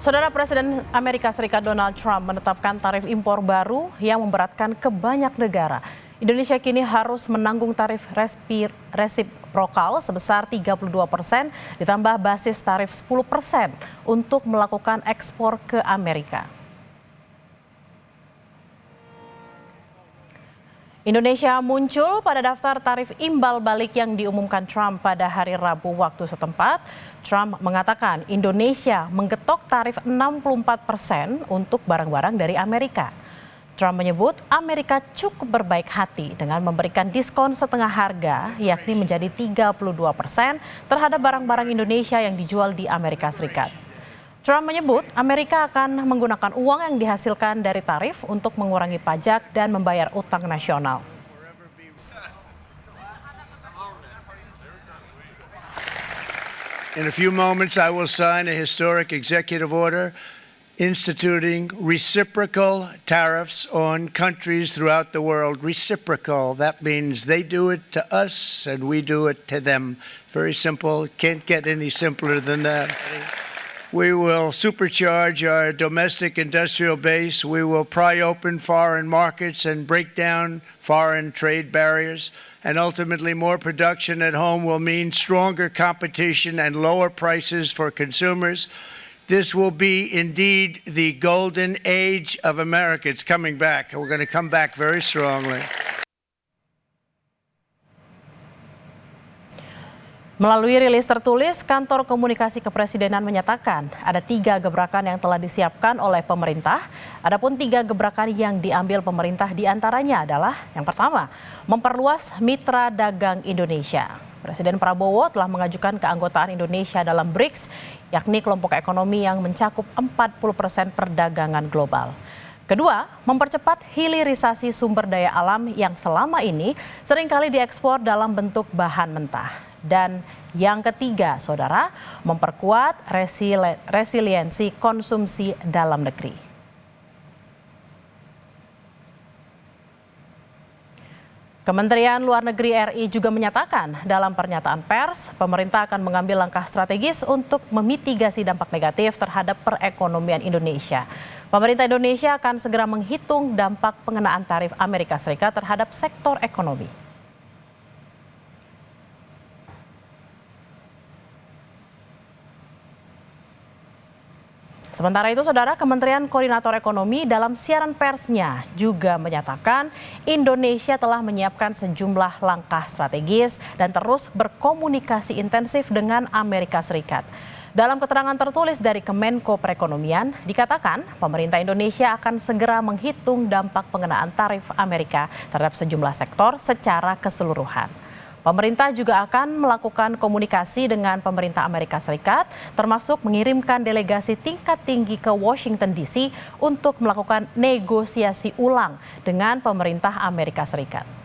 Saudara Presiden Amerika Serikat Donald Trump menetapkan tarif impor baru yang memberatkan ke banyak negara. Indonesia kini harus menanggung tarif resiprokal sebesar 32% ditambah basis tarif 10% untuk melakukan ekspor ke Amerika. Indonesia muncul pada daftar tarif imbal balik yang diumumkan Trump pada hari Rabu waktu setempat. Trump mengatakan Indonesia menggetok tarif 64% untuk barang-barang dari Amerika. Trump menyebut Amerika cukup berbaik hati dengan memberikan diskon setengah harga, yakni menjadi 32% terhadap barang-barang Indonesia yang dijual di Amerika Serikat. Trump menyebut Amerika akan menggunakan uang yang dihasilkan dari tarif untuk mengurangi pajak dan membayar utang nasional. In a few moments, I will sign a historic executive order instituting reciprocal tariffs on countries throughout the world. Reciprocal, that means they do it to us and we do it to them. Very simple, can't get any simpler than that. We will supercharge our domestic industrial base. We will pry open foreign markets and break down foreign trade barriers. And ultimately, more production at home will mean stronger competition and lower prices for consumers. This will be indeed the golden age of America. It's coming back. We're going to come back very strongly. Melalui rilis tertulis, Kantor Komunikasi Kepresidenan menyatakan ada 3 gebrakan yang telah disiapkan oleh pemerintah. Adapun 3 gebrakan yang diambil pemerintah diantaranya adalah yang pertama, memperluas mitra dagang Indonesia. Presiden Prabowo telah mengajukan keanggotaan Indonesia dalam BRICS, yakni kelompok ekonomi yang mencakup 40% perdagangan global. Kedua, mempercepat hilirisasi sumber daya alam yang selama ini seringkali diekspor dalam bentuk bahan mentah. Dan yang ketiga, saudara, memperkuat resiliensi konsumsi dalam negeri. Kementerian Luar Negeri RI juga menyatakan dalam pernyataan pers, pemerintah akan mengambil langkah strategis untuk memitigasi dampak negatif terhadap perekonomian Indonesia. Pemerintah Indonesia akan segera menghitung dampak pengenaan tarif Amerika Serikat terhadap sektor ekonomi. Sementara itu, saudara, Kementerian Koordinator Ekonomi dalam siaran persnya juga menyatakan Indonesia telah menyiapkan sejumlah langkah strategis dan terus berkomunikasi intensif dengan Amerika Serikat. Dalam keterangan tertulis dari Kemenko Perekonomian, dikatakan pemerintah Indonesia akan segera menghitung dampak pengenaan tarif Amerika terhadap sejumlah sektor secara keseluruhan. Pemerintah juga akan melakukan komunikasi dengan pemerintah Amerika Serikat, termasuk mengirimkan delegasi tingkat tinggi ke Washington DC untuk melakukan negosiasi ulang dengan pemerintah Amerika Serikat.